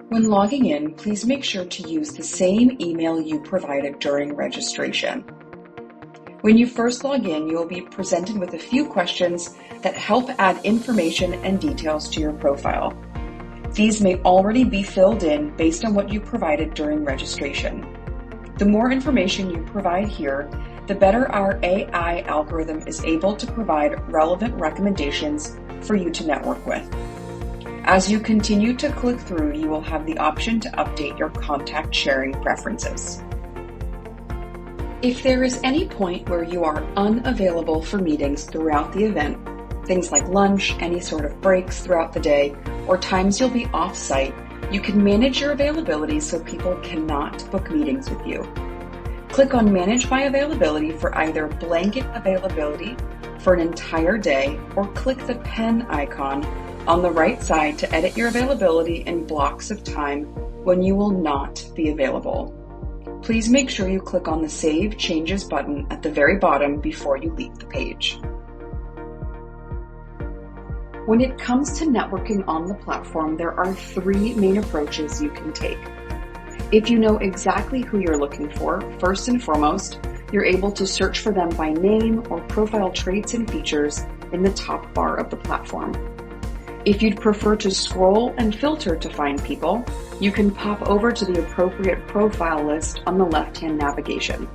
When logging in, please make sure to use the same email you provided during registration. When you first log in, you will be presented with a few questions that help add information and details to your profile. These may already be filled in based on what you provided during registration. The more information you provide here, the better our AI algorithm is able to provide relevant recommendations for you to network with. As you continue to click through, you will have the option to update your contact sharing preferences. If there is any point where you are unavailable for meetings throughout the event, things like lunch, any sort of breaks throughout the day, or times you'll be off-site, you can manage your availability so people cannot book meetings with you. Click on Manage My Availability for either blanket availability for an entire day, or click the pen icon on the right side to edit your availability in blocks of time when you will not be available. Please make sure you click on the Save Changes button at the very bottom before you leave the page. When it comes to networking on the platform, there are 3 main approaches you can take. If you know exactly who you're looking for, first and foremost, you're able to search for them by name or profile traits and features in the top bar of the platform. If you'd prefer to scroll and filter to find people, you can pop over to the appropriate profile list on the left-hand navigation.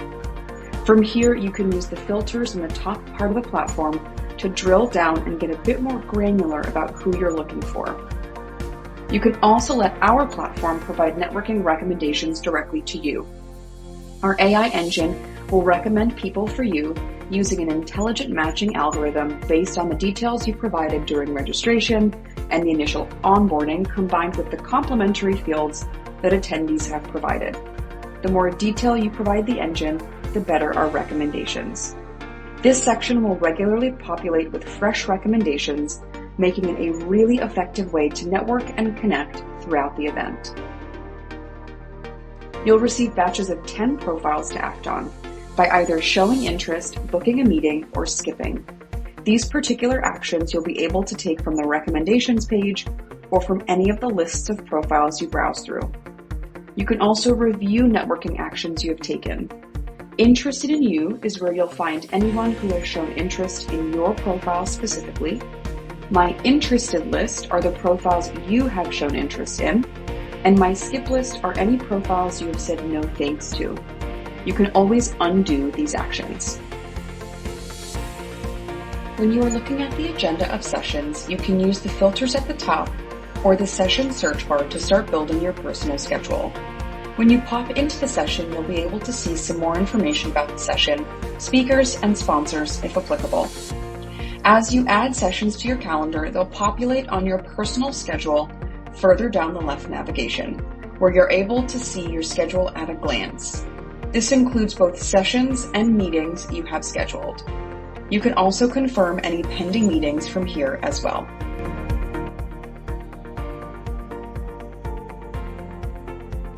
From here, you can use the filters in the top part of the platform to drill down and get a bit more granular about who you're looking for. You can also let our platform provide networking recommendations directly to you. Our AI engine will recommend people for you using an intelligent matching algorithm based on the details you provided during registration and the initial onboarding, combined with the complementary fields that attendees have provided. The more detail you provide the engine, the better our recommendations. This section will regularly populate with fresh recommendations, making it a really effective way to network and connect throughout the event. You'll receive batches of 10 profiles to act on by either showing interest, booking a meeting, or skipping. These particular actions you'll be able to take from the recommendations page or from any of the lists of profiles you browse through. You can also review networking actions you have taken. Interested in You is where you'll find anyone who has shown interest in your profile specifically. My Interested list are the profiles you have shown interest in, and my Skip list are any profiles you have said no thanks to. You can always undo these actions. When you are looking at the agenda of sessions, you can use the filters at the top or the session search bar to start building your personal schedule. When you pop into the session, you'll be able to see some more information about the session, speakers, and sponsors if applicable. As you add sessions to your calendar, they'll populate on your personal schedule further down the left navigation, where you're able to see your schedule at a glance. This includes both sessions and meetings you have scheduled. You can also confirm any pending meetings from here as well.